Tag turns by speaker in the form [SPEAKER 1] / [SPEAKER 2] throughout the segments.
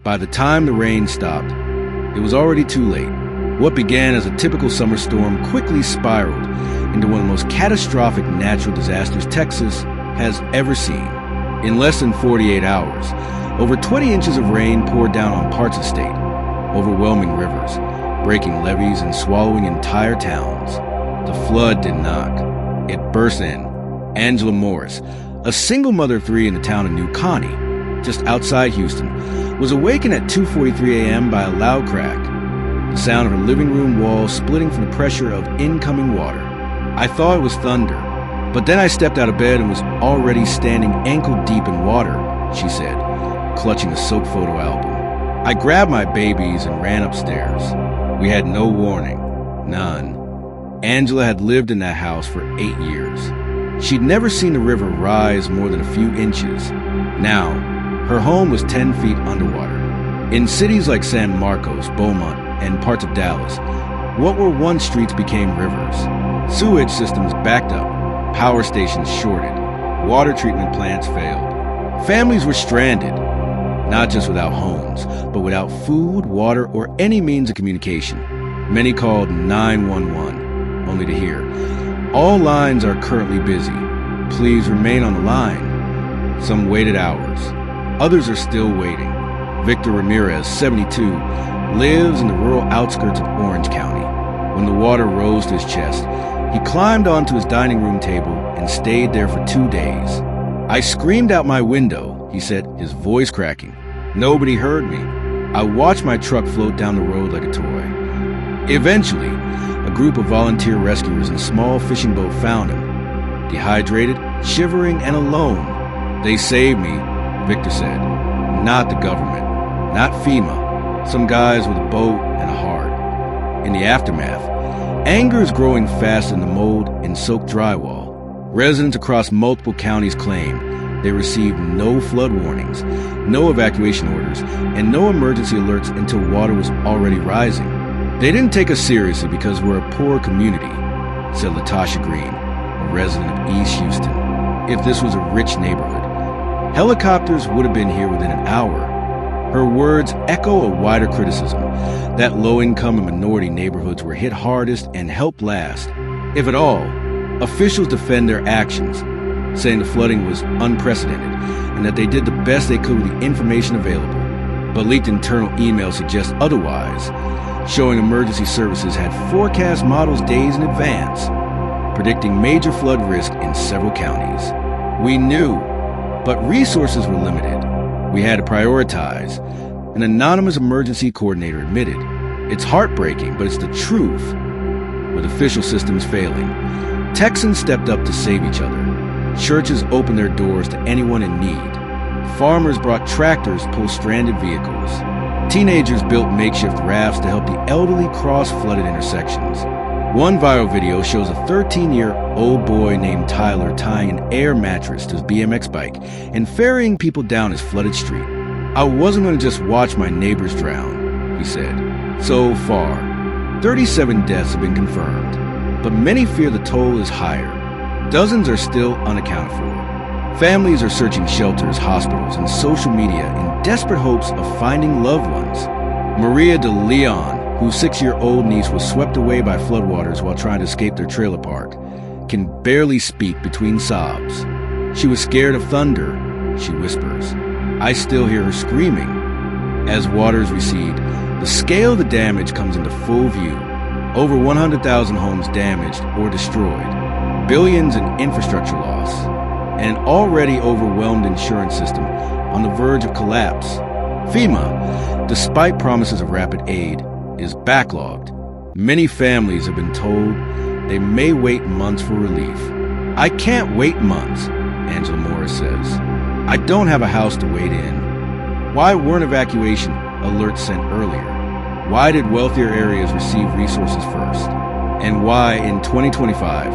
[SPEAKER 1] By the time the rain stopped, it was already too late. What began as a typical summer storm quickly spiraled into one of the most catastrophic natural disasters Texas has ever seen. In less than 48 hours, over 20 inches of rain poured down on parts of the state, overwhelming rivers, breaking levees and swallowing entire towns. The flood did knock. It burst in. Angela Morris, a single mother of three in the town of New Connie, just outside Houston, was awakened at 2:43 a.m. by a loud crack, the sound of her living room wall splitting from the pressure of incoming water. I thought it was thunder, but then I stepped out of bed and was already standing ankle-deep in water, she said, clutching a soaked photo album. I grabbed my babies and ran upstairs. We had no warning. None. Angela had lived in that house for 8 years. She'd never seen the river rise more than a few inches. Now, her home was 10 feet underwater. In cities like San Marcos, Beaumont, and parts of Dallas, what were once streets became rivers. Sewage systems backed up, power stations shorted, water treatment plants failed. Families were stranded, not just without homes, but without food, water, or any means of communication. Many called 911, only to hear, "All lines are currently busy. Please remain on the line." Some waited hours. Others are still waiting. Victor Ramirez, 72, lives in the rural outskirts of Orange County. When the water rose to his chest, he climbed onto his dining room table and stayed there for 2 days. "I screamed out my window," he said, his voice cracking. "Nobody heard me. I watched my truck float down the road like a toy." Eventually, a group of volunteer rescuers in a small fishing boat found him. Dehydrated, shivering, and alone. "They saved me," Victor said. "Not the government. Not FEMA. Some guys with a boat and a heart." In the aftermath, anger is growing faster than the mold and soaked drywall. Residents across multiple counties claim they received no flood warnings, no evacuation orders, and no emergency alerts until water was already rising. "They didn't take us seriously because we're a poor community," said Latasha Green, a resident of East Houston. "If this was a rich neighborhood, helicopters would have been here within an hour." Her words echo a wider criticism that low-income and minority neighborhoods were hit hardest and helped last. If at all, officials defend their actions, saying the flooding was unprecedented and that they did the best they could with the information available. But leaked internal emails suggest otherwise, showing emergency services had forecast models days in advance, predicting major flood risk in several counties. "We knew, but resources were limited. We had to prioritize," an anonymous emergency coordinator admitted. "It's heartbreaking, but it's the truth." With official systems failing, Texans stepped up to save each other. Churches opened their doors to anyone in need. Farmers brought tractors to pull stranded vehicles. Teenagers built makeshift rafts to help the elderly cross flooded intersections. One viral video shows a 13-year-old boy named Tyler tying an air mattress to his BMX bike and ferrying people down his flooded street. "I wasn't going to just watch my neighbors drown," he said. So far, 37 deaths have been confirmed, but many fear the toll is higher. Dozens are still unaccounted for. Families are searching shelters, hospitals, and social media in desperate hopes of finding loved ones. Maria de Leon, whose 6-year-old niece was swept away by floodwaters while trying to escape their trailer park, can barely speak between sobs. "She was scared of thunder," she whispers. "I still hear her screaming." As waters recede, the scale of the damage comes into full view. Over 100,000 homes damaged or destroyed, billions in infrastructure loss, and an already overwhelmed insurance system on the verge of collapse. FEMA, despite promises of rapid aid, is backlogged. Many families have been told they may wait months for relief. "I can't wait months," Angela Morris says. "I don't have a house to wait in." Why weren't evacuation alerts sent earlier? Why did wealthier areas receive resources first? And why, in 2025,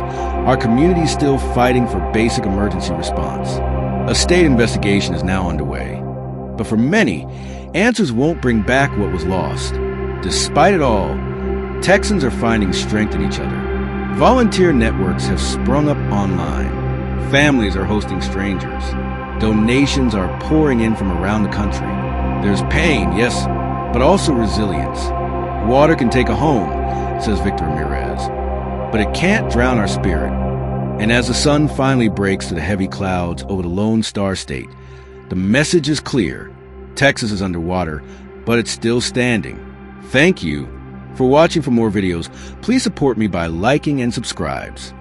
[SPEAKER 1] are communities still fighting for basic emergency response? A state investigation is now underway. But for many, answers won't bring back what was lost. Despite it all, Texans are finding strength in each other. Volunteer networks have sprung up online. Families are hosting strangers. Donations are pouring in from around the country. There's pain, yes, but also resilience. Water can take a home, says Victor Ramirez, but it can't drown our spirit. And as the sun finally breaks through the heavy clouds over the Lone Star State, the message is clear. Texas is underwater, but it's still standing. Thank you for watching. For more videos, please support me by liking and subscribes.